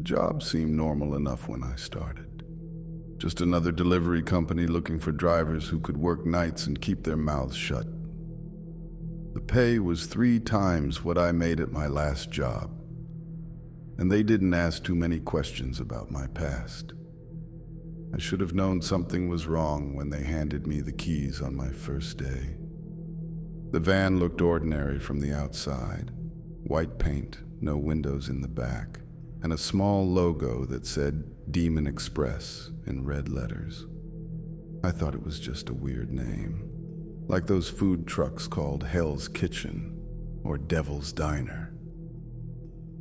job seemed normal enough when I started. Just another delivery company looking for drivers who could work nights and keep their mouths shut. The pay was 3 times what I made at my last job, and they didn't ask too many questions about my past. I should have known something was wrong when they handed me the keys on my first day. The van looked ordinary from the outside. White paint, no windows in the back, and a small logo that said Demon Express in red letters. I thought it was just a weird name, like those food trucks called Hell's Kitchen or Devil's Diner.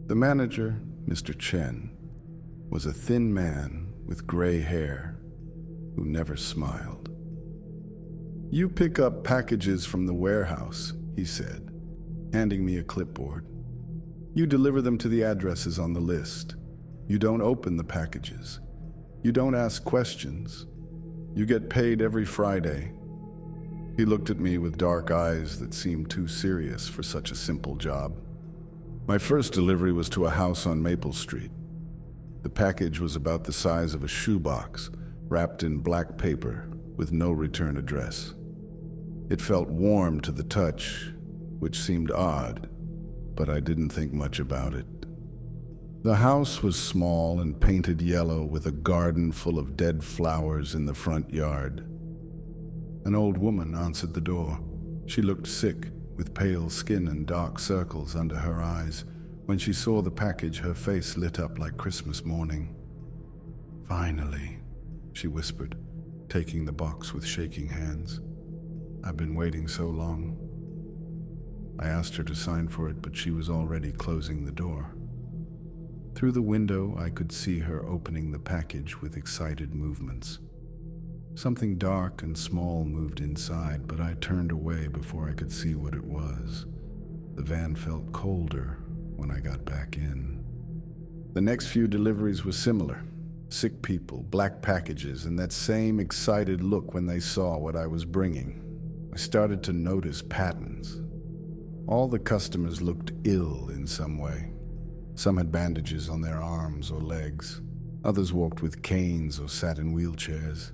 The manager, Mr. Chen, was a thin man with gray hair who never smiled. "You pick up packages from the warehouse," he said, handing me a clipboard. "You deliver them to the addresses on the list. You don't open the packages. You don't ask questions. You get paid every Friday." He looked at me with dark eyes that seemed too serious for such a simple job. My first delivery was to a house on Maple Street. The package was about the size of a shoebox, wrapped in black paper with no return address. It felt warm to the touch, which seemed odd, but I didn't think much about it. The house was small and painted yellow with a garden full of dead flowers in the front yard. An old woman answered the door. She looked sick, with pale skin and dark circles under her eyes. When she saw the package, her face lit up like Christmas morning. "Finally," she whispered, taking the box with shaking hands. "I've been waiting so long." I asked her to sign for it, but she was already closing the door. Through the window, I could see her opening the package with excited movements. Something dark and small moved inside, but I turned away before I could see what it was. The van felt colder when I got back in. The next few deliveries were similar. Sick people, black packages, and that same excited look when they saw what I was bringing. I started to notice patterns. All the customers looked ill in some way. Some had bandages on their arms or legs. Others walked with canes or sat in wheelchairs.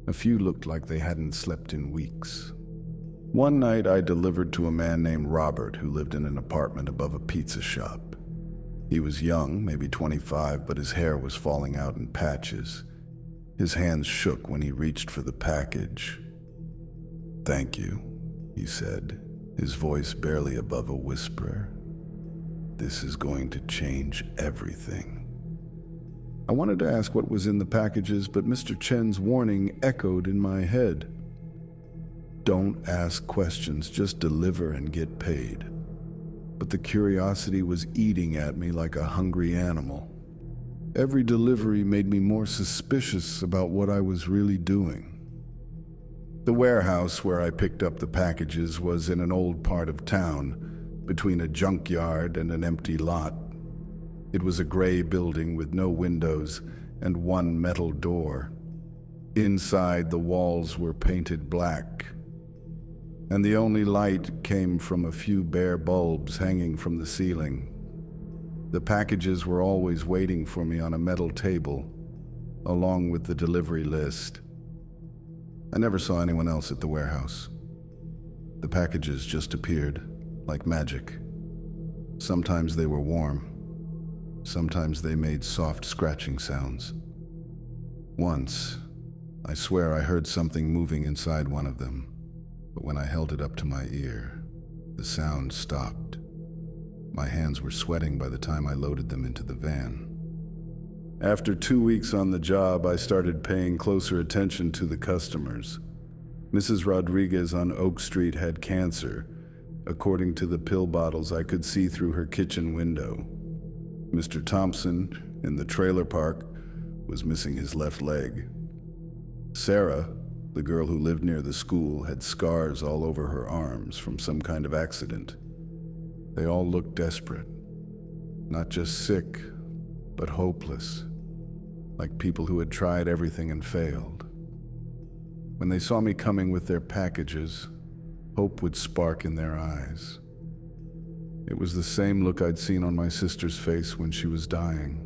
A few looked like they hadn't slept in weeks. One night I delivered to a man named Robert who lived in an apartment above a pizza shop. He was young, maybe 25, but his hair was falling out in patches. His hands shook when he reached for the package. "Thank you," he said, his voice barely above a whisper. "This is going to change everything." I wanted to ask what was in the packages, but Mr. Chen's warning echoed in my head. "Don't ask questions, just deliver and get paid." But the curiosity was eating at me like a hungry animal. Every delivery made me more suspicious about what I was really doing. The warehouse where I picked up the packages was in an old part of town, between a junkyard and an empty lot. It was a gray building with no windows and one metal door. Inside, the walls were painted black, and the only light came from a few bare bulbs hanging from the ceiling. The packages were always waiting for me on a metal table, along with the delivery list. I never saw anyone else at the warehouse. The packages just appeared, like magic. Sometimes they were warm. Sometimes they made soft scratching sounds. Once, I swear I heard something moving inside one of them, but when I held it up to my ear, the sound stopped. My hands were sweating by the time I loaded them into the van. After 2 weeks on the job, I started paying closer attention to the customers. Mrs. Rodriguez on Oak Street had cancer, according to the pill bottles I could see through her kitchen window. Mr. Thompson, in the trailer park, was missing his left leg. Sarah, the girl who lived near the school, had scars all over her arms from some kind of accident. They all looked desperate. Not just sick, but hopeless, like people who had tried everything and failed. When they saw me coming with their packages, hope would spark in their eyes. It was the same look I'd seen on my sister's face when she was dying,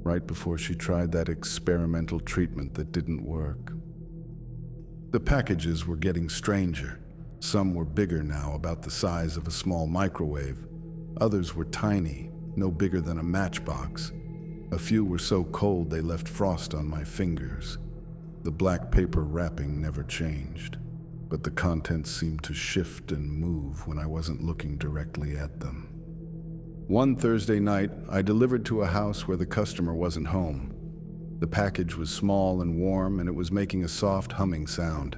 right before she tried that experimental treatment that didn't work. The packages were getting stranger. Some were bigger now, about the size of a small microwave. Others were tiny, no bigger than a matchbox. A few were so cold they left frost on my fingers. The black paper wrapping never changed, but the contents seemed to shift and move when I wasn't looking directly at them. One Thursday night, I delivered to a house where the customer wasn't home. The package was small and warm, and it was making a soft humming sound.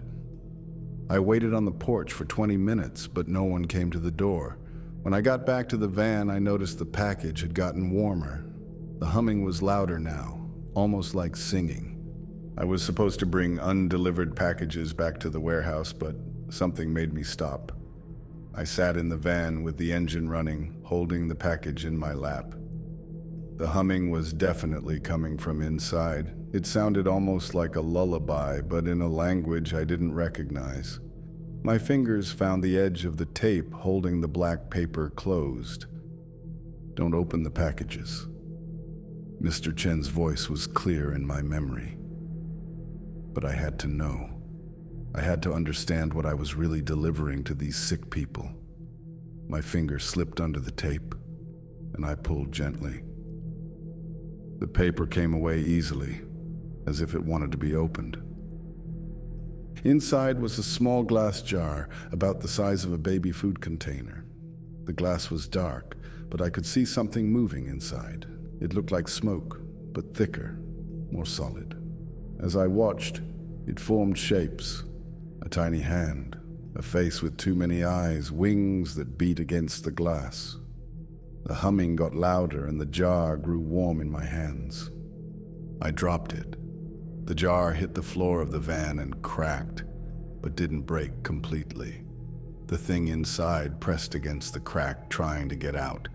I waited on the porch for 20 minutes, but no one came to the door. When I got back to the van, I noticed the package had gotten warmer. The humming was louder now, almost like singing. I was supposed to bring undelivered packages back to the warehouse, but something made me stop. I sat in the van with the engine running, holding the package in my lap. The humming was definitely coming from inside. It sounded almost like a lullaby, but in a language I didn't recognize. My fingers found the edge of the tape holding the black paper closed. "Don't open the packages." Mr. Chen's voice was clear in my memory. But I had to know. I had to understand what I was really delivering to these sick people. My finger slipped under the tape, and I pulled gently. The paper came away easily, as if it wanted to be opened. Inside was a small glass jar, about the size of a baby food container. The glass was dark, but I could see something moving inside. It looked like smoke, but thicker, more solid. As I watched, it formed shapes. A tiny hand, a face with too many eyes, wings that beat against the glass. The humming got louder and the jar grew warm in my hands. I dropped it. The jar hit the floor of the van and cracked, but didn't break completely. The thing inside pressed against the crack, trying to get out.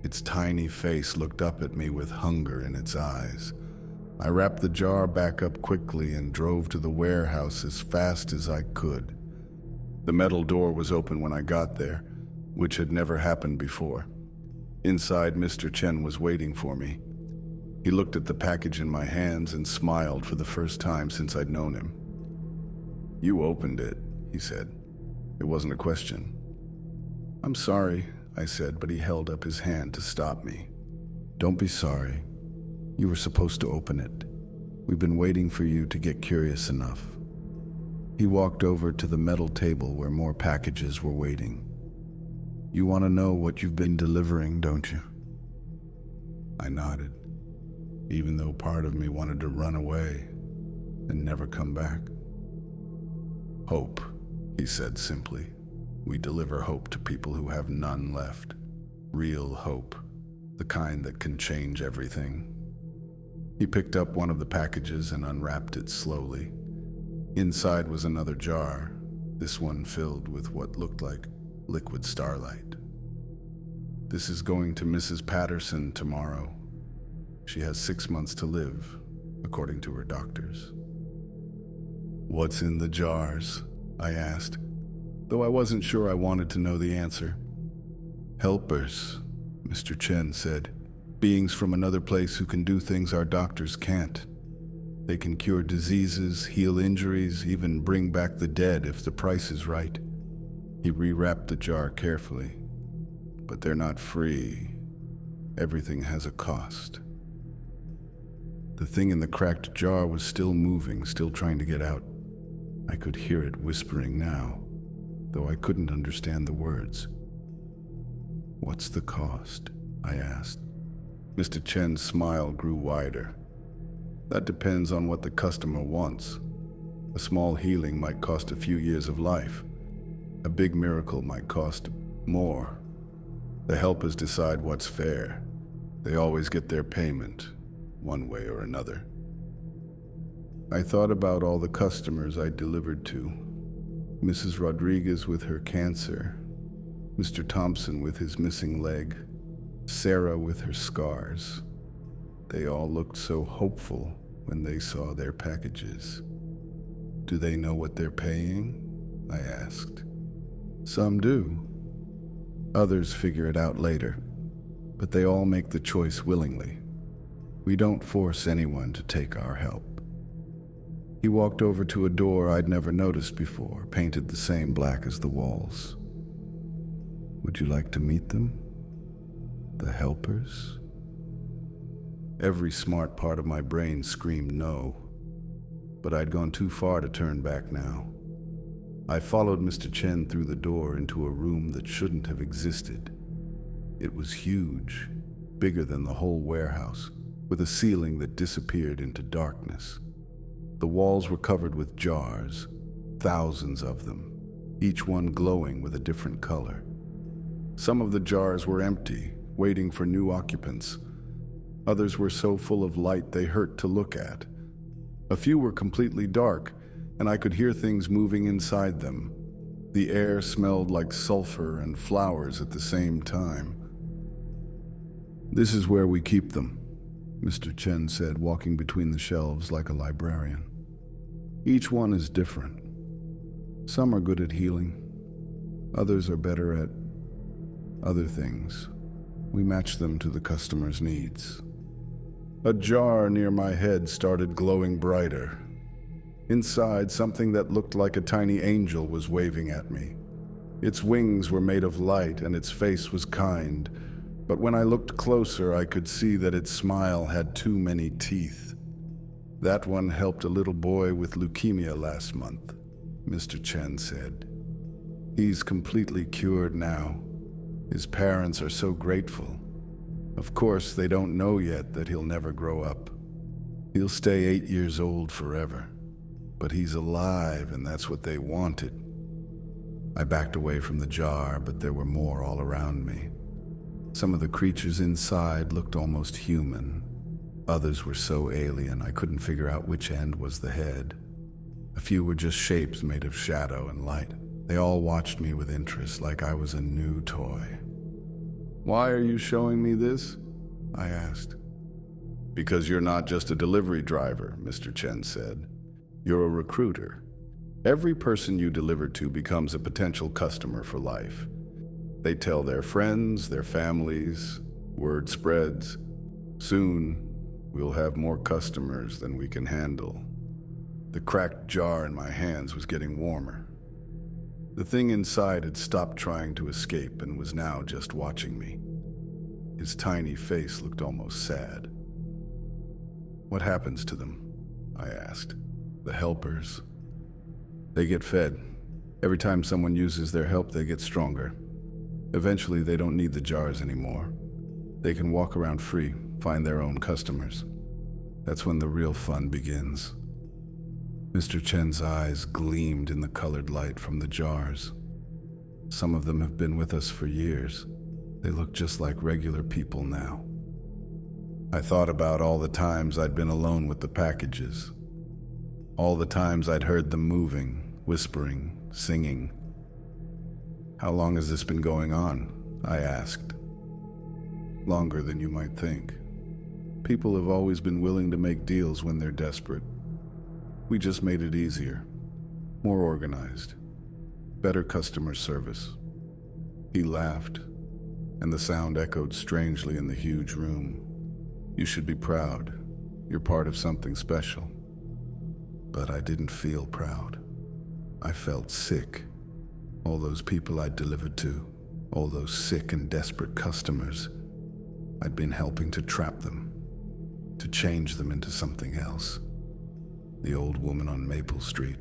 Its tiny face looked up at me with hunger in its eyes. I wrapped the jar back up quickly and drove to the warehouse as fast as I could. The metal door was open when I got there, which had never happened before. Inside, Mr. Chen was waiting for me. He looked at the package in my hands and smiled for the first time since I'd known him. "You opened it," he said. It wasn't a question. "I'm sorry," I said, but he held up his hand to stop me. "Don't be sorry. You were supposed to open it. We've been waiting for you to get curious enough." He walked over to the metal table where more packages were waiting. "You want to know what you've been delivering, don't you?" I nodded, even though part of me wanted to run away and never come back. "Hope," he said simply. "We deliver hope to people who have none left. Real hope, the kind that can change everything." He picked up one of the packages and unwrapped it slowly. Inside was another jar, this one filled with what looked like liquid starlight. "This is going to Mrs. Patterson tomorrow. She has 6 months to live, according to her doctors." "What's in the jars?" I asked, though I wasn't sure I wanted to know the answer. "Helpers," Mr. Chen said. "Beings from another place who can do things our doctors can't. They can cure diseases, heal injuries, even bring back the dead if the price is right." He rewrapped the jar carefully. "But they're not free. Everything has a cost." The thing in the cracked jar was still moving, still trying to get out. I could hear it whispering now, though I couldn't understand the words. "What's the cost?" I asked. Mr. Chen's smile grew wider. "That depends on what the customer wants. A small healing might cost a few years of life. A big miracle might cost more. The helpers decide what's fair. They always get their payment, one way or another." I thought about all the customers I delivered to. Mrs. Rodriguez with her cancer, Mr. Thompson with his missing leg, Sarah with her scars. They all looked so hopeful when they saw their packages. "Do they know what they're paying?" I asked. "Some do. Others figure it out later, but they all make the choice willingly. We don't force anyone to take our help. He walked over to a door I'd never noticed before, painted the same black as the walls. Would you like to meet them? The helpers? Every smart part of my brain screamed no, but I'd gone too far to turn back now. I followed Mr. Chen through the door into a room that shouldn't have existed. It was huge, bigger than the whole warehouse, with a ceiling that disappeared into darkness. The walls were covered with jars, thousands of them, each one glowing with a different color. Some of the jars were empty, waiting for new occupants. Others were so full of light they hurt to look at. A few were completely dark, and I could hear things moving inside them. The air smelled like sulfur and flowers at the same time. "This is where we keep them," Mr. Chen said, walking between the shelves like a librarian. "Each one is different. Some are good at healing. Others are better at other things. We match them to the customer's needs." A jar near my head started glowing brighter. Inside, something that looked like a tiny angel was waving at me. Its wings were made of light and its face was kind, but when I looked closer, I could see that its smile had too many teeth. "That one helped a little boy with leukemia last month," Mr. Chen said. "He's completely cured now. His parents are so grateful. Of course, they don't know yet that he'll never grow up. He'll stay 8 years old forever. But he's alive, and that's what they wanted." I backed away from the jar, but there were more all around me. Some of the creatures inside looked almost human. Others were so alien I couldn't figure out which end was the head. A few were just shapes made of shadow and light. They all watched me with interest, like I was a new toy. "Why are you showing me this?" I asked. "Because you're not just a delivery driver," Mr. Chen said. "You're a recruiter. Every person you deliver to becomes a potential customer for life. They tell their friends, their families, word spreads. Soon, we'll have more customers than we can handle." The cracked jar in my hands was getting warmer. The thing inside had stopped trying to escape and was now just watching me. His tiny face looked almost sad. "What happens to them?" I asked. "The helpers?" "They get fed. Every time someone uses their help, they get stronger. Eventually, they don't need the jars anymore. They can walk around free, find their own customers. That's when the real fun begins." Mr. Chen's eyes gleamed in the colored light from the jars. "Some of them have been with us for years. They look just like regular people now." I thought about all the times I'd been alone with the packages. All the times I'd heard them moving, whispering, singing. "How long has this been going on?" I asked. "Longer than you might think. People have always been willing to make deals when they're desperate. We just made it easier, more organized, better customer service." He laughed, and the sound echoed strangely in the huge room. "You should be proud. You're part of something special." But I didn't feel proud. I felt sick. All those people I'd delivered to, all those sick and desperate customers, I'd been helping to trap them, to change them into something else. The old woman on Maple Street,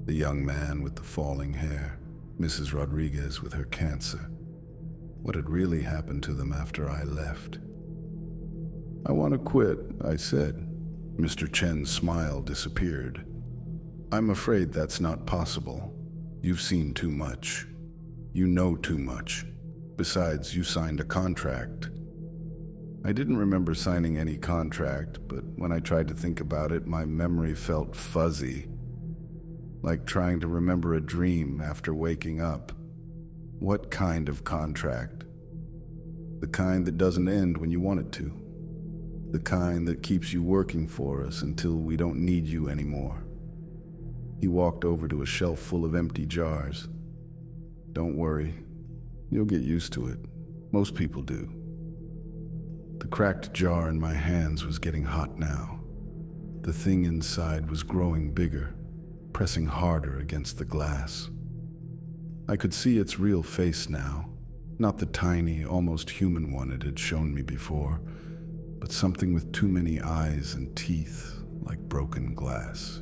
the young man with the falling hair, Mrs. Rodriguez with her cancer. What had really happened to them after I left? "I want to quit," I said. Mr. Chen's smile disappeared. "I'm afraid that's not possible. You've seen too much. You know too much. Besides, you signed a contract." I didn't remember signing any contract, but when I tried to think about it, my memory felt fuzzy, like trying to remember a dream after waking up. What kind of contract? The kind that doesn't end when you want it to. The kind that keeps you working for us until we don't need you anymore. He walked over to a shelf full of empty jars. "Don't worry, you'll get used to it. Most people do." The cracked jar in my hands was getting hot now. The thing inside was growing bigger, pressing harder against the glass. I could see its real face now, not the tiny, almost human one it had shown me before, but something with too many eyes and teeth, like broken glass.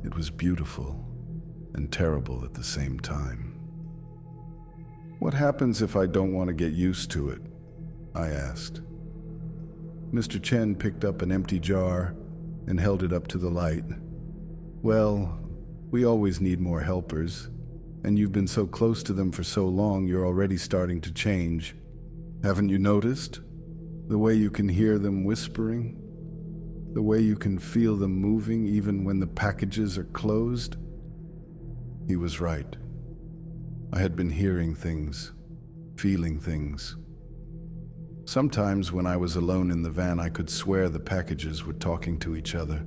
It was beautiful and terrible at the same time. "What happens if I don't want to get used to it?" I asked. Mr. Chen picked up an empty jar and held it up to the light. "Well, we always need more helpers, and you've been so close to them for so long you're already starting to change. Haven't you noticed? The way you can hear them whispering? The way you can feel them moving even when the packages are closed?" He was right. I had been hearing things, feeling things. Sometimes when I was alone in the van, I could swear the packages were talking to each other.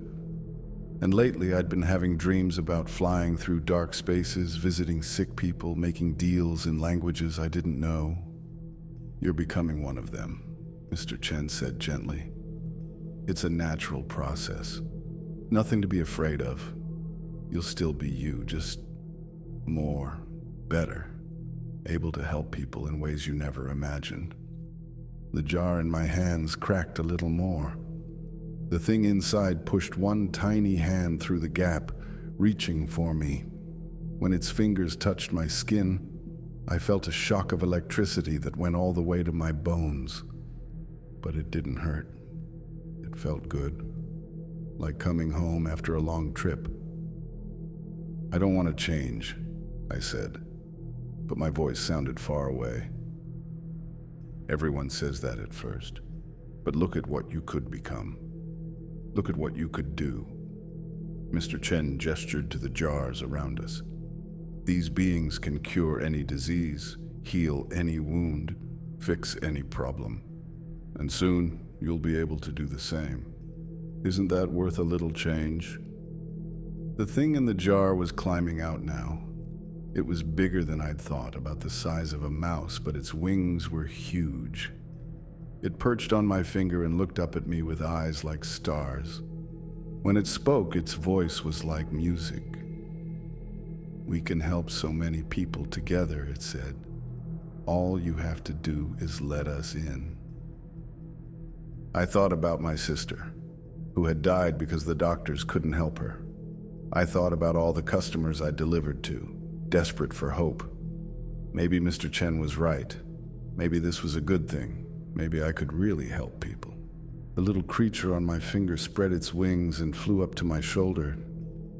And lately I'd been having dreams about flying through dark spaces, visiting sick people, making deals in languages I didn't know. "You're becoming one of them," Mr. Chen said gently. "It's a natural process. Nothing to be afraid of. You'll still be you, just more, better, able to help people in ways you never imagined." The jar in my hands cracked a little more. The thing inside pushed one tiny hand through the gap, reaching for me. When its fingers touched my skin, I felt a shock of electricity that went all the way to my bones. But it didn't hurt. It felt good, like coming home after a long trip. "I don't want to change," I said, but my voice sounded far away. "Everyone says that at first, but look at what you could become. Look at what you could do." Mr. Chen gestured to the jars around us. "These beings can cure any disease, heal any wound, fix any problem. And soon, you'll be able to do the same. Isn't that worth a little change?" The thing in the jar was climbing out now. It was bigger than I'd thought, about the size of a mouse, but its wings were huge. It perched on my finger and looked up at me with eyes like stars. When it spoke, its voice was like music. "We can help so many people together," it said. "All you have to do is let us in." I thought about my sister, who had died because the doctors couldn't help her. I thought about all the customers I delivered to, desperate for hope. Maybe Mr. Chen was right. Maybe this was a good thing. Maybe I could really help people. The little creature on my finger spread its wings and flew up to my shoulder.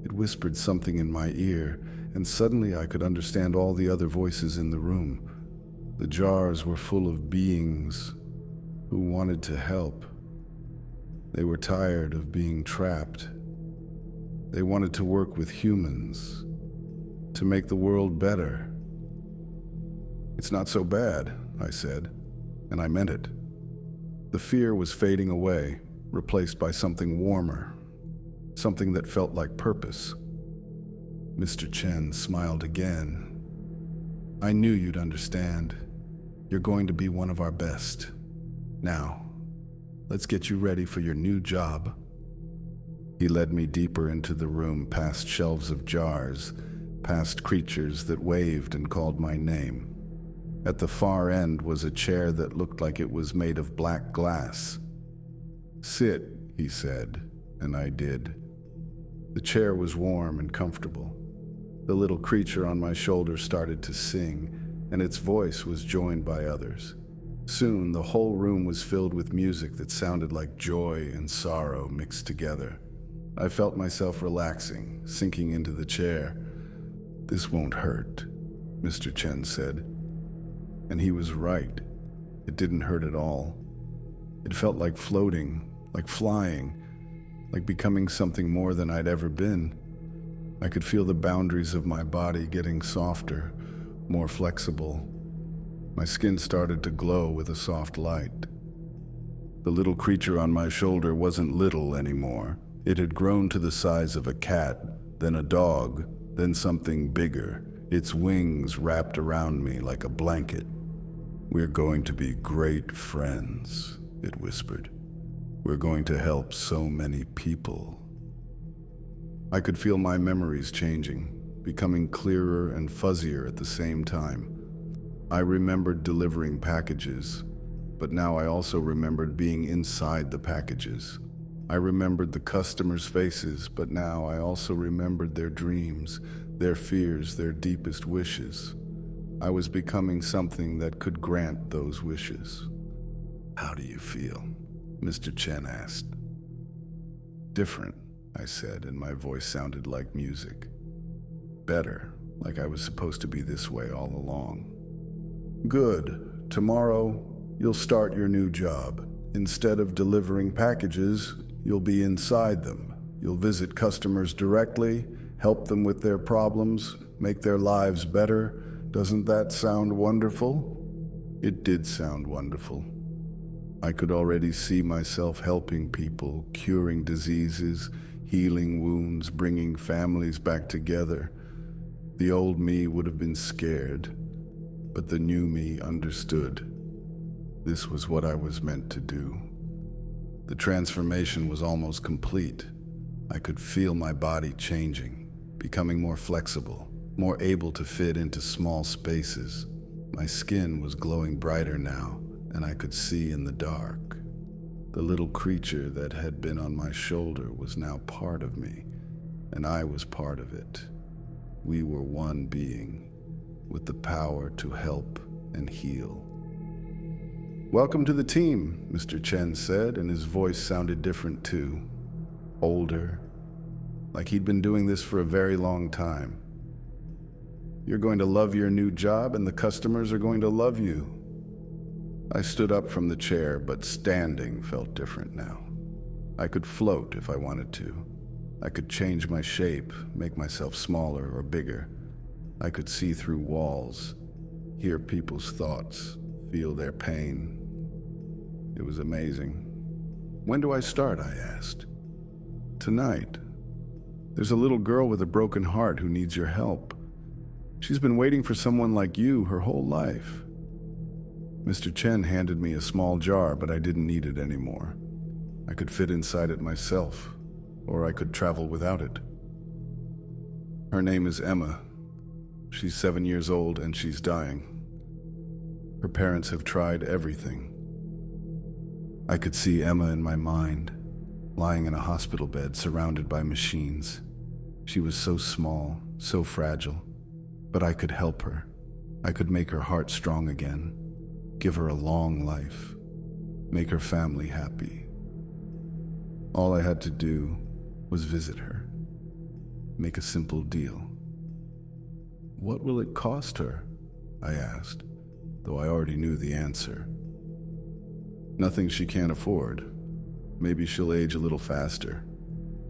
It whispered something in my ear, and suddenly I could understand all the other voices in the room. The jars were full of beings who wanted to help. They were tired of being trapped. They wanted to work with humans, to make the world better. "It's not so bad," I said, and I meant it. The fear was fading away, replaced by something warmer, something that felt like purpose. Mr. Chen smiled again. "I knew you'd understand. You're going to be one of our best. Now, let's get you ready for your new job." He led me deeper into the room, past shelves of jars, past creatures that waved and called my name. At the far end was a chair that looked like it was made of black glass. "Sit," he said, and I did. The chair was warm and comfortable. The little creature on my shoulder started to sing, and its voice was joined by others. Soon, the whole room was filled with music that sounded like joy and sorrow mixed together. I felt myself relaxing, sinking into the chair. "This won't hurt," Mr. Chen said. And he was right. It didn't hurt at all. It felt like floating, like flying, like becoming something more than I'd ever been. I could feel the boundaries of my body getting softer, more flexible. My skin started to glow with a soft light. The little creature on my shoulder wasn't little anymore. It had grown to the size of a cat, then a dog, then something bigger, its wings wrapped around me like a blanket. "We're going to be great friends," it whispered. "We're going to help so many people." I could feel my memories changing, becoming clearer and fuzzier at the same time. I remembered delivering packages, but now I also remembered being inside the packages. I remembered the customers' faces, but now I also remembered their dreams, their fears, their deepest wishes. I was becoming something that could grant those wishes. "How do you feel?" Mr. Chen asked. "Different," I said, and my voice sounded like music. "Better, like I was supposed to be this way all along." "Good. Tomorrow, you'll start your new job. Instead of delivering packages, you'll be inside them. You'll visit customers directly, help them with their problems, make their lives better. Doesn't that sound wonderful?" It did sound wonderful. I could already see myself helping people, curing diseases, healing wounds, bringing families back together. The old me would have been scared, but the new me understood. This was what I was meant to do. The transformation was almost complete. I could feel my body changing, becoming more flexible, more able to fit into small spaces. My skin was glowing brighter now, and I could see in the dark. The little creature that had been on my shoulder was now part of me, and I was part of it. We were one being, with the power to help and heal. "Welcome to the team," Mr. Chen said, and his voice sounded different too. Older, like he'd been doing this for a very long time. "You're going to love your new job, and the customers are going to love you." I stood up from the chair, but standing felt different now. I could float if I wanted to. I could change my shape, make myself smaller or bigger. I could see through walls, hear people's thoughts, feel their pain. It was amazing. "When do I start?" I asked. "Tonight. There's a little girl with a broken heart who needs your help. She's been waiting for someone like you her whole life." Mr. Chen handed me a small jar, but I didn't need it anymore. I could fit inside it myself, or I could travel without it. "Her name is Emma. She's 7 years old and she's dying. Her parents have tried everything." I could see Emma in my mind, lying in a hospital bed surrounded by machines. She was so small, so fragile, but I could help her. I could make her heart strong again, give her a long life, make her family happy. All I had to do was visit her, make a simple deal. "What will it cost her?" I asked, though I already knew the answer. "Nothing she can't afford. Maybe she'll age a little faster.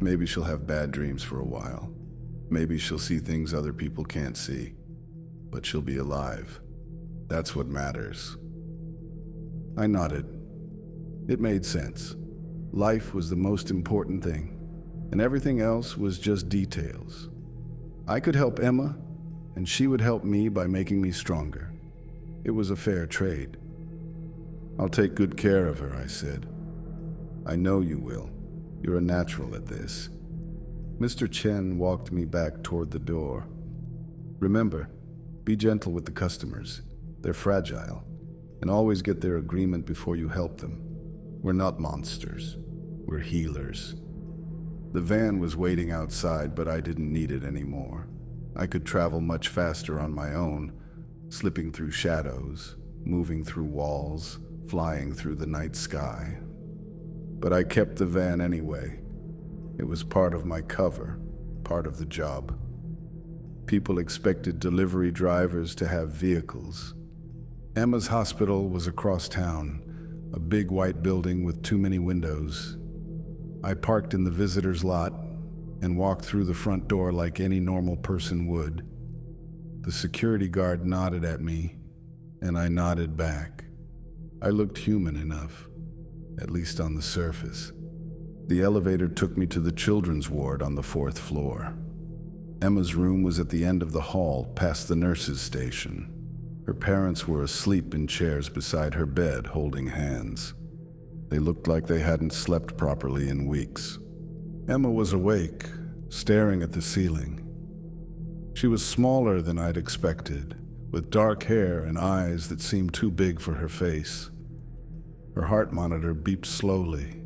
Maybe she'll have bad dreams for a while. Maybe she'll see things other people can't see. But she'll be alive. That's what matters." I nodded. It made sense. Life was the most important thing, and everything else was just details. I could help Emma, and she would help me by making me stronger. It was a fair trade. "I'll take good care of her," I said. "I know you will. You're a natural at this." Mr. Chen walked me back toward the door. "Remember, be gentle with the customers. They're fragile, and always get their agreement before you help them. We're not monsters. We're healers." The van was waiting outside, but I didn't need it anymore. I could travel much faster on my own, slipping through shadows, moving through walls, flying through the night sky. But I kept the van anyway. It was part of my cover, part of the job. People expected delivery drivers to have vehicles. Emma's hospital was across town, a big white building with too many windows. I parked in the visitor's lot and walked through the front door like any normal person would. The security guard nodded at me, and I nodded back. I looked human enough, at least on the surface. The elevator took me to the children's ward on the 4th floor. Emma's room was at the end of the hall, past the nurse's station. Her parents were asleep in chairs beside her bed, holding hands. They looked like they hadn't slept properly in weeks. Emma was awake, staring at the ceiling. She was smaller than I'd expected, with dark hair and eyes that seemed too big for her face. Her heart monitor beeped slowly,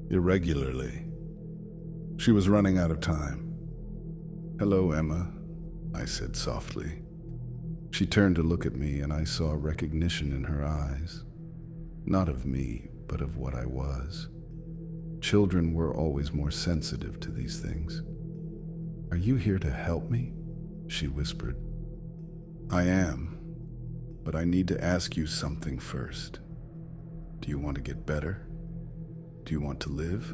irregularly. She was running out of time. "Hello, Emma," I said softly. She turned to look at me, and I saw recognition in her eyes. Not of me, but of what I was. Children were always more sensitive to these things. "Are you here to help me?" she whispered. "I am, but I need to ask you something first. Do you want to get better? Do you want to live?"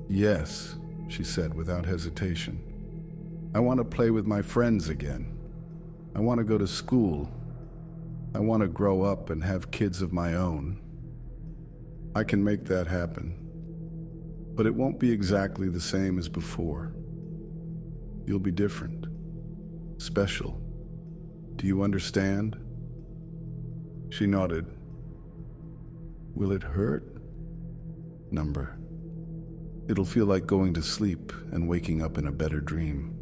"Yes," she said without hesitation. "I want to play with my friends again. I want to go to school. I want to grow up and have kids of my own. I can make that happen, but it won't be exactly the same as before. You'll be different, special. Do you understand?" She nodded. "Will it hurt?" "Number. It'll feel like going to sleep and waking up in a better dream."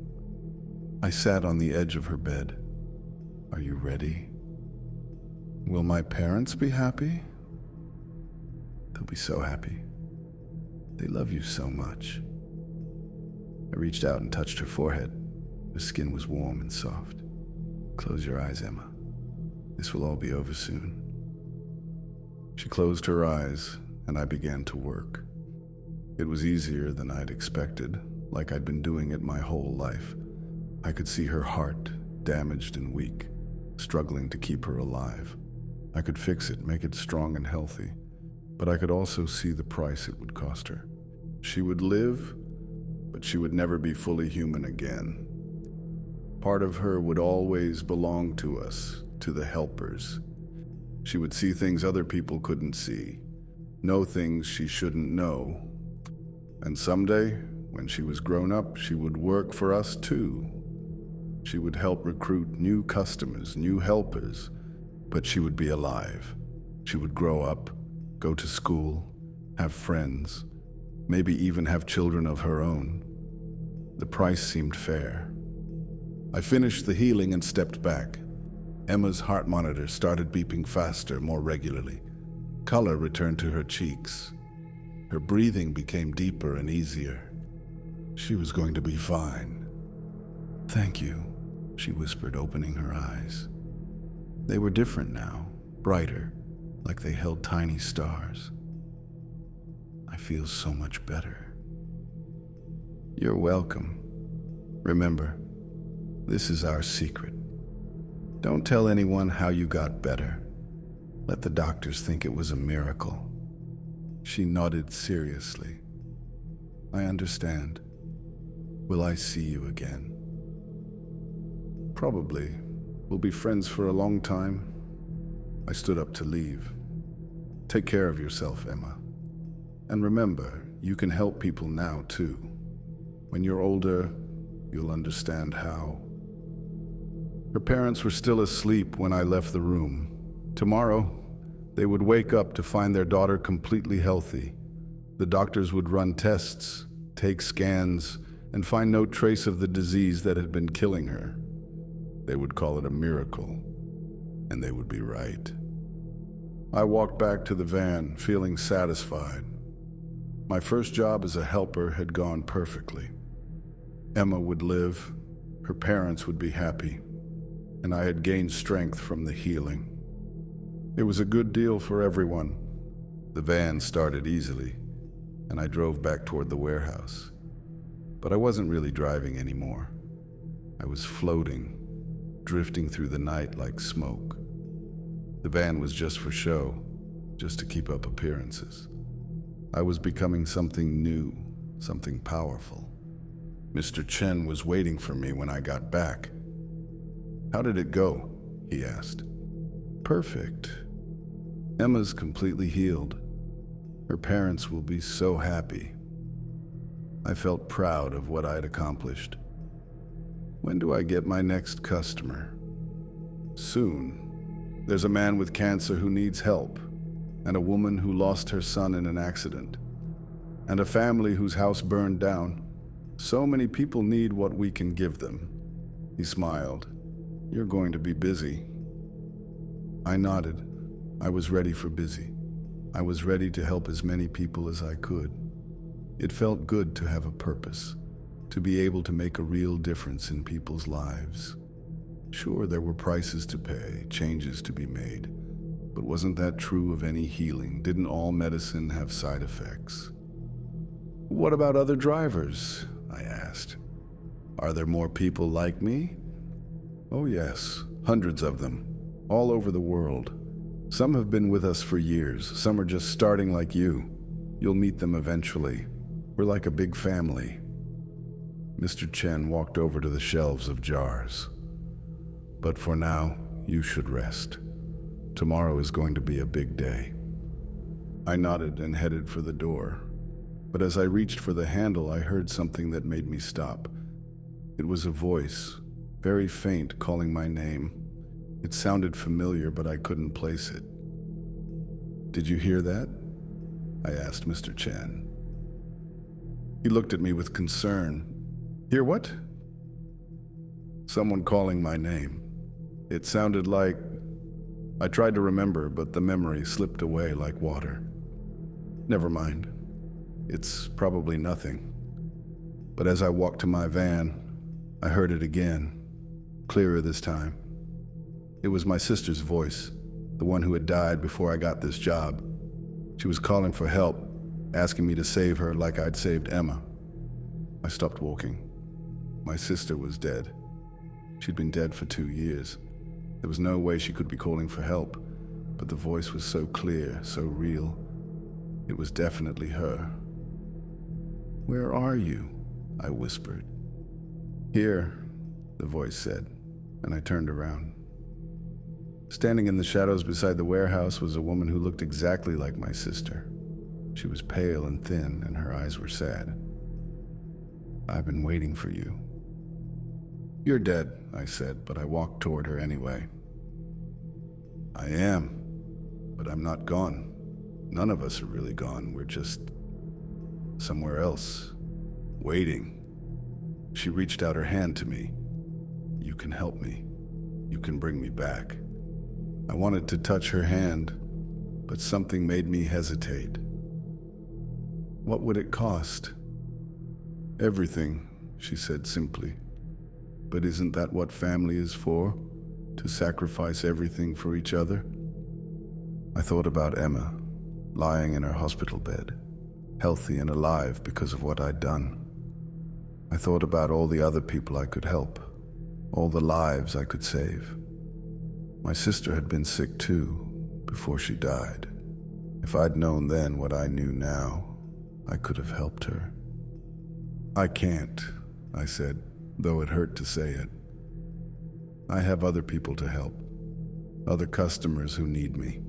I sat on the edge of her bed. "Are you ready?" "Will my parents be happy?" "They'll be so happy. They love you so much." I reached out and touched her forehead. The skin was warm and soft. "Close your eyes, Emma. This will all be over soon." She closed her eyes, and I began to work. It was easier than I'd expected, like I'd been doing it my whole life. I could see her heart, damaged and weak, struggling to keep her alive. I could fix it, make it strong and healthy, but I could also see the price it would cost her. She would live, but she would never be fully human again. Part of her would always belong to us, to the helpers. She would see things other people couldn't see, know things she shouldn't know. And someday, when she was grown up, she would work for us too. She would help recruit new customers, new helpers, but she would be alive. She would grow up, go to school, have friends, maybe even have children of her own. The price seemed fair. I finished the healing and stepped back. Emma's heart monitor started beeping faster, more regularly. Color returned to her cheeks. Her breathing became deeper and easier. She was going to be fine. "Thank you," she whispered, opening her eyes. They were different now, brighter, like they held tiny stars. "I feel so much better." "You're welcome. Remember, this is our secret. Don't tell anyone how you got better. Let the doctors think it was a miracle." She nodded seriously. "I understand. Will I see you again?" "Probably. We'll be friends for a long time." I stood up to leave. "Take care of yourself, Emma. And remember, you can help people now, too. When you're older, you'll understand how." Her parents were still asleep when I left the room. Tomorrow, they would wake up to find their daughter completely healthy. The doctors would run tests, take scans, and find no trace of the disease that had been killing her. They would call it a miracle, and they would be right. I walked back to the van, feeling satisfied. My first job as a helper had gone perfectly. Emma would live, her parents would be happy, and I had gained strength from the healing. It was a good deal for everyone. The van started easily, and I drove back toward the warehouse. But I wasn't really driving anymore. I was floating, drifting through the night like smoke. The van was just for show, just to keep up appearances. I was becoming something new, something powerful. Mr. Chen was waiting for me when I got back. "How did it go?" he asked. "Perfect. Emma's completely healed. Her parents will be so happy." I felt proud of what I'd accomplished. "When do I get my next customer?" "Soon. There's a man with cancer who needs help. and a woman who lost her son in an accident, and a family whose house burned down. So many people need what we can give them." He smiled. "You're going to be busy." I nodded. I was ready for busy. I was ready to help as many people as I could. It felt good to have a purpose, to be able to make a real difference in people's lives. Sure, there were prices to pay, changes to be made, but wasn't that true of any healing? Didn't all medicine have side effects? "What about other drivers?" I asked. "Are there more people like me?" "Oh yes, hundreds of them, all over the world. Some have been with us for years, some are just starting like you. You'll meet them eventually. We're like a big family." Mr. Chen walked over to the shelves of jars. "But for now, you should rest. Tomorrow is going to be a big day." I nodded and headed for the door. But as I reached for the handle, I heard something that made me stop. It was a voice, very faint, calling my name. It sounded familiar, but I couldn't place it. "Did you hear that?" I asked Mr. Chen. He looked at me with concern. "Hear what?" "Someone calling my name. It sounded like..." I tried to remember, but the memory slipped away like water. "Never mind. It's probably nothing." But as I walked to my van, I heard it again, clearer this time. It was my sister's voice, the one who had died before I got this job. She was calling for help, asking me to save her like I'd saved Emma. I stopped walking. My sister was dead. She'd been dead for 2 years. There was no way she could be calling for help, but the voice was so clear, so real. It was definitely her. "Where are you?" I whispered. "Here," the voice said, and I turned around. Standing in the shadows beside the warehouse was a woman who looked exactly like my sister. She was pale and thin, and her eyes were sad. "I've been waiting for you." "You're dead," I said, but I walked toward her anyway. "I am, but I'm not gone. None of us are really gone. We're just somewhere else, waiting." She reached out her hand to me. "You can help me. You can bring me back." I wanted to touch her hand, but something made me hesitate. "What would it cost?" "Everything," she said simply. "But isn't that what family is for? To sacrifice everything for each other?" I thought about Emma, lying in her hospital bed, healthy and alive because of what I'd done. I thought about all the other people I could help, all the lives I could save. My sister had been sick too, before she died. If I'd known then what I knew now, I could have helped her. "I can't," I said, though it hurt to say it. "I have other people to help, other customers who need me."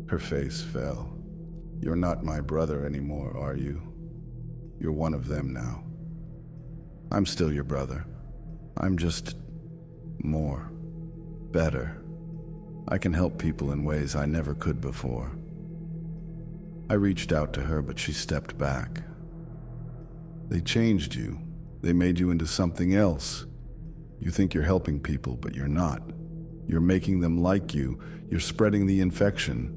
Her face fell. "You're not my brother anymore, are you? You're one of them now." "I'm still your brother. I'm just more, better. I can help people in ways I never could before." I reached out to her, but she stepped back. "They changed you. They made you into something else. You think you're helping people, but you're not. You're making them like you. You're spreading the infection."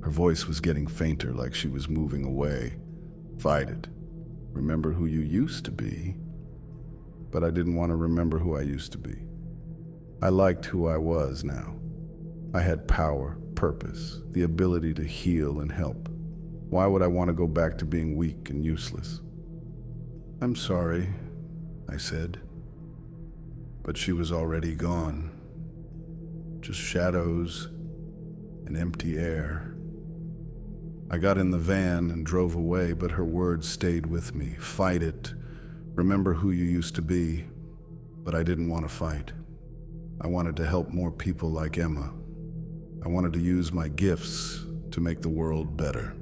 Her voice was getting fainter, like she was moving away. "Fight it. Remember who you used to be." But I didn't want to remember who I used to be. I liked who I was now. I had power, purpose, the ability to heal and help. Why would I want to go back to being weak and useless? "I'm sorry," I said. But she was already gone. Just shadows and empty air. I got in the van and drove away, but her words stayed with me. "Fight it. Remember who you used to be." But I didn't want to fight. I wanted to help more people like Emma. I wanted to use my gifts to make the world better.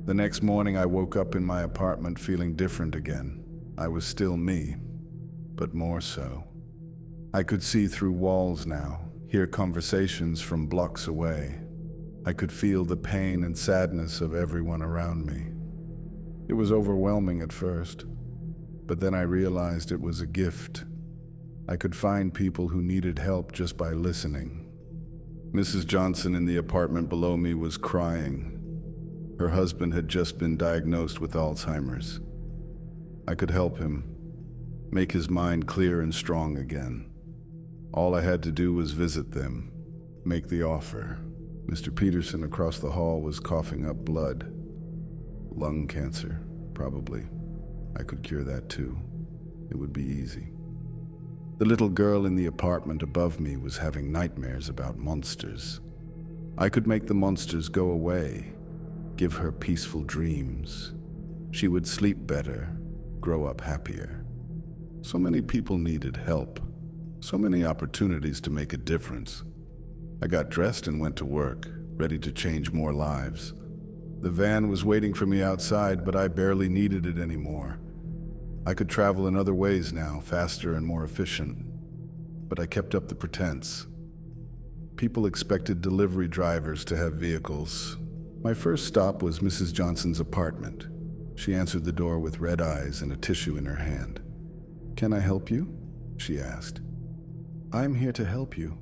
The next morning, I woke up in my apartment feeling different again. I was still me, but more so. I could see through walls now, hear conversations from blocks away. I could feel the pain and sadness of everyone around me. It was overwhelming at first, but then I realized it was a gift. I could find people who needed help just by listening. Mrs. Johnson in the apartment below me was crying. Her husband had just been diagnosed with Alzheimer's. I could help him, make his mind clear and strong again. All I had to do was visit them, make the offer. Mr. Peterson across the hall was coughing up blood. Lung cancer, probably. I could cure that too. It would be easy. The little girl in the apartment above me was having nightmares about monsters. I could make the monsters go away, give her peaceful dreams. She would sleep better, grow up happier. So many people needed help, so many opportunities to make a difference. I got dressed and went to work, ready to change more lives. The van was waiting for me outside, but I barely needed it anymore. I could travel in other ways now, faster and more efficient. But I kept up the pretense. People expected delivery drivers to have vehicles. My first stop was Mrs. Johnson's apartment. She answered the door with red eyes and a tissue in her hand. "Can I help you?" she asked. "I'm here to help you,"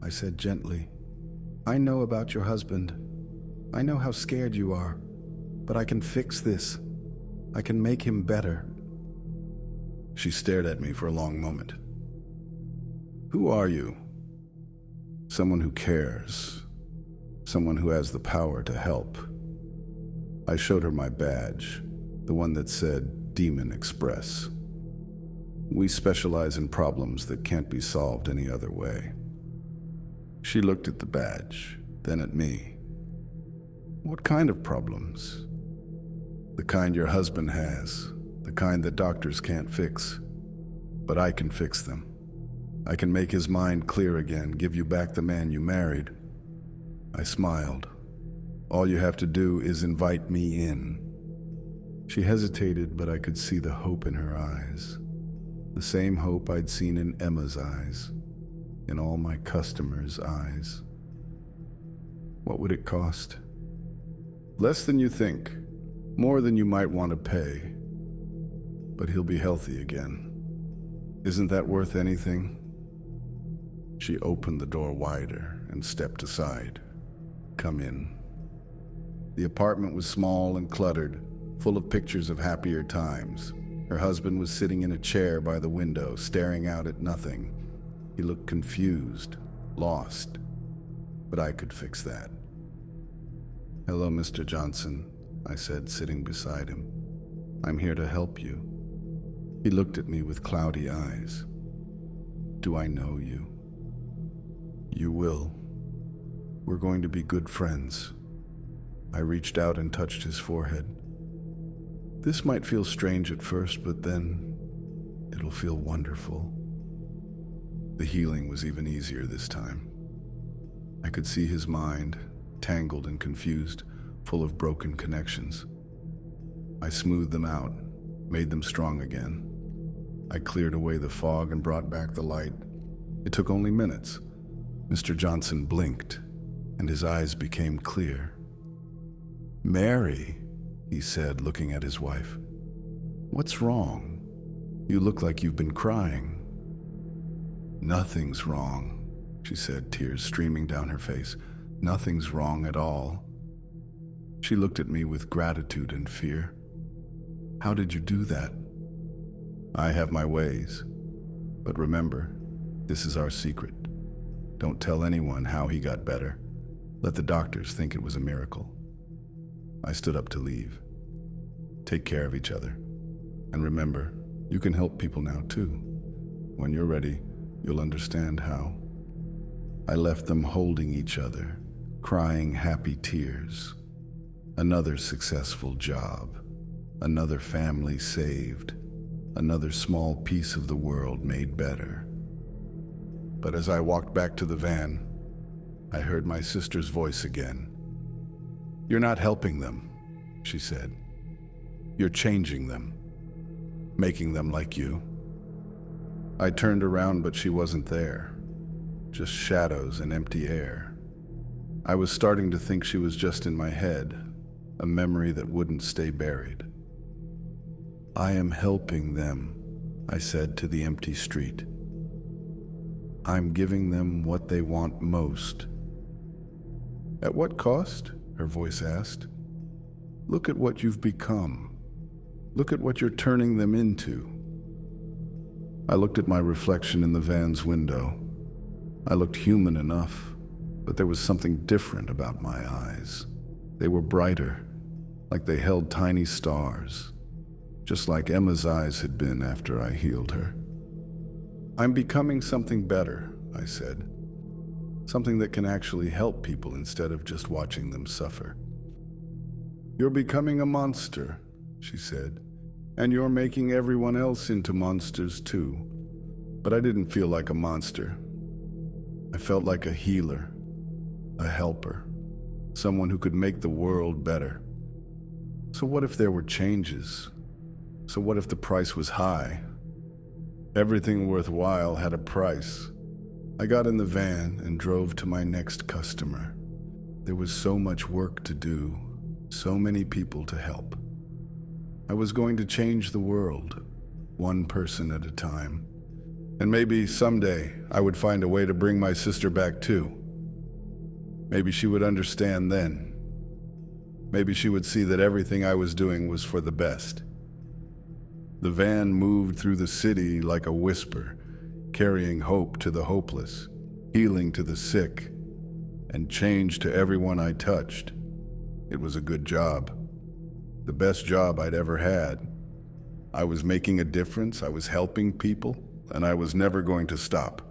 I said gently. "I know about your husband. I know how scared you are, but I can fix this. I can make him better." She stared at me for a long moment. "Who are you?" "Someone who cares. Someone who has the power to help." I showed her my badge, the one that said Demon Express. "We specialize in problems that can't be solved any other way." She looked at the badge, then at me. "What kind of problems?" "The kind your husband has, the kind that doctors can't fix. But I can fix them. I can make his mind clear again, give you back the man you married." I smiled. "All you have to do is invite me in." She hesitated, but I could see the hope in her eyes. The same hope I'd seen in Emma's eyes, in all my customers' eyes. "What would it cost?" "Less than you think, more than you might want to pay. But he'll be healthy again. Isn't that worth anything?" She opened the door wider and stepped aside. "Come in." The apartment was small and cluttered, full of pictures of happier times. Her husband was sitting in a chair by the window, staring out at nothing. He looked confused, lost, but I could fix that. "Hello, Mr. Johnson," I said, sitting beside him. "I'm here to help you." He looked at me with cloudy eyes. "Do I know you?" "You will. We're going to be good friends." I reached out and touched his forehead. "This might feel strange at first, but then it'll feel wonderful." The healing was even easier this time. I could see his mind, tangled and confused, full of broken connections. I smoothed them out, made them strong again. I cleared away the fog and brought back the light. It took only minutes. Mr. Johnson blinked, and his eyes became clear. "Mary," he said, looking at his wife. "What's wrong? You look like you've been crying." "Nothing's wrong," she said, tears streaming down her face. "Nothing's wrong at all." She looked at me with gratitude and fear. "How did you do that?" "I have my ways. But remember, this is our secret. Don't tell anyone how he got better. Let the doctors think it was a miracle." I stood up to leave. "Take care of each other. And remember, you can help people now too. When you're ready, you'll understand how." I left them holding each other, crying happy tears. Another successful job, another family saved, another small piece of the world made better. But as I walked back to the van, I heard my sister's voice again. "You're not helping them," she said. "You're changing them, making them like you." I turned around, but she wasn't there. Just shadows and empty air. I was starting to think she was just in my head, a memory that wouldn't stay buried. "I am helping them," I said to the empty street. "I'm giving them what they want most." "At what cost?" her voice asked. "Look at what you've become. Look at what you're turning them into." I looked at my reflection in the van's window. I looked human enough, but there was something different about my eyes. They were brighter, like they held tiny stars, just like Emma's eyes had been after I healed her. "I'm becoming something better," I said. "Something that can actually help people instead of just watching them suffer." "You're becoming a monster," she said, "and you're making everyone else into monsters too." But I didn't feel like a monster. I felt like a healer, a helper, someone who could make the world better. So what if there were changes? So what if the price was high? Everything worthwhile had a price. I got in the van and drove to my next customer. There was so much work to do, so many people to help. I was going to change the world, one person at a time. And maybe someday I would find a way to bring my sister back too. Maybe she would understand then. Maybe she would see that everything I was doing was for the best. The van moved through the city like a whisper, carrying hope to the hopeless, healing to the sick, and change to everyone I touched. It was a good job. The best job I'd ever had. I was making a difference, I was helping people, and I was never going to stop.